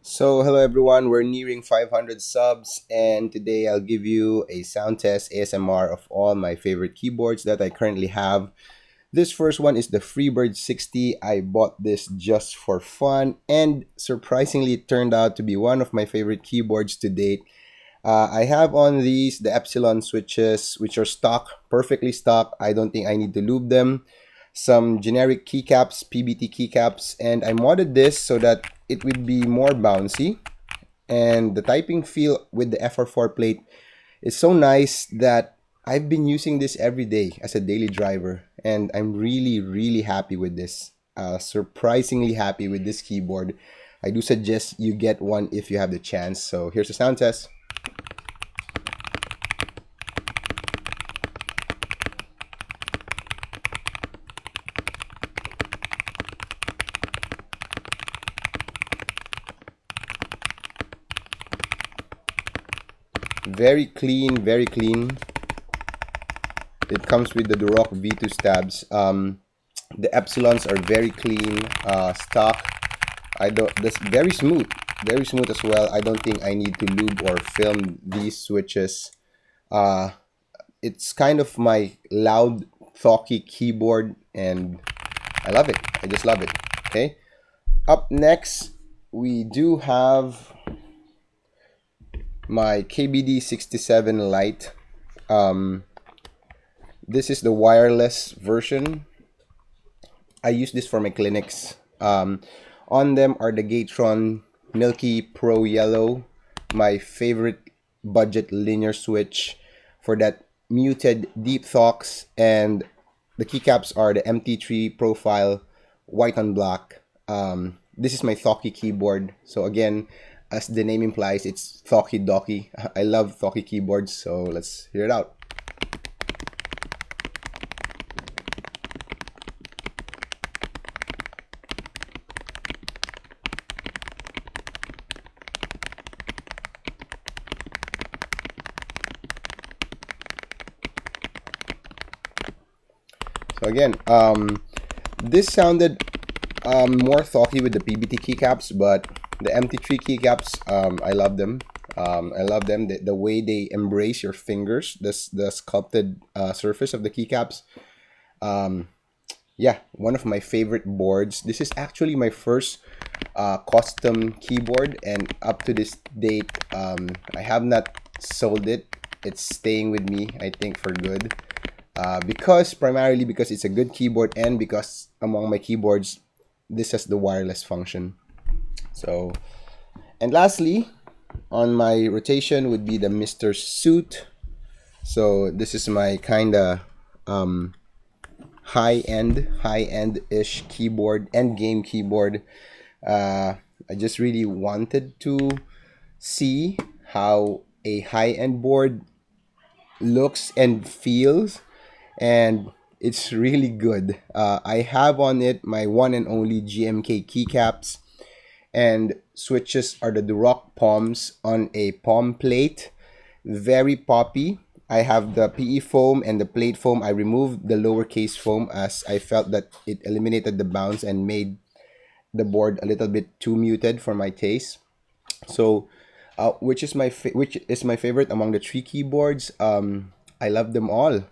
So, hello everyone, we're nearing 500 subs, and today I'll give you a sound test ASMR of all my favorite keyboards that I currently have. This first one is the Freebird60. I bought this just for fun, and surprisingly, it turned out to be one of my favorite keyboards to date. I have on these the Epsilon switches, which are stock, perfectly stock. I don't think I need to lube them. Some generic keycaps, PBT keycaps, and I modded this so that it would be more bouncy. And the typing feel with the FR4 plate is so nice that I've been using this every day as a daily driver, and I'm really happy with this. Surprisingly happy with this keyboard. I do suggest you get one if you have the chance. So here's the sound test. Very clean, very clean. It comes with the Duroc V2 stabs. The Epsilons are very clean, stock. I don't. That's very smooth as well. I don't think I need to lube or film these switches. Uh, it's kind of my loud, talky keyboard, and I love it. I just love it. Okay. Up next, we do have my KBD67 Lite. This is the wireless version. I use this for my clinics. On them are the Gatron Milky Pro Yellow, my favorite budget linear switch for that muted deep talks, and the keycaps are the MT3 profile white on black. This is my Thoki keyboard. So again, as the name implies, it's Thoki Doki. I love Thoki keyboards, so let's hear it out. So again, this sounded more thoughy with the PBT keycaps, but the MT3 keycaps, I love them. I love them. The way they embrace your fingers, the sculpted surface of the keycaps. Yeah, one of my favorite boards. This is actually my first custom keyboard, and up to this date, I have not sold it. It's staying with me, I think, for good. Primarily because it's a good keyboard, and because among my keyboards, this has the wireless function. So, and lastly, on my rotation would be the Mr.Suit. So this is my kind of high-end-ish keyboard, end game keyboard. I just really wanted to see how a high-end board looks and feels, and it's really good. I have on it my one and only GMK keycaps, and switches are the Duroc palms on a palm plate. Very poppy. I have the PE foam and the plate foam. I removed the lowercase foam as I felt that it eliminated the bounce and made the board a little bit too muted for my taste. So, which is my favorite among the three keyboards? I love them all.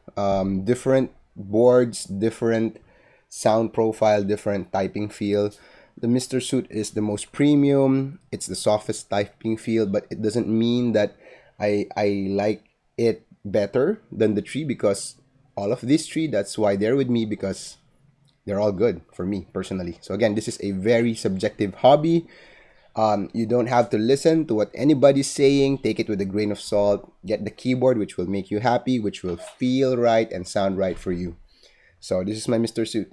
Different boards, different sound profile, different typing feel. The Mr.Suit is the most premium. It's the softest typing feel, but it doesn't mean that I like it better than the three, because all of these three, that's why they're with me, because they're all good for me personally. So again, this is a very subjective hobby. You don't have to listen to what anybody's saying. Take it with a grain of salt. Get the keyboard which will make you happy, which will feel right and sound right for you. So this is my Mr.Suit.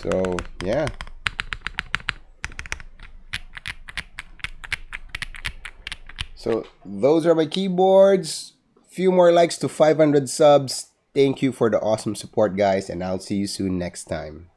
So yeah. So those are my keyboards. Few more likes to 500 subs. Thank you for the awesome support, guys, and I'll see you soon next time.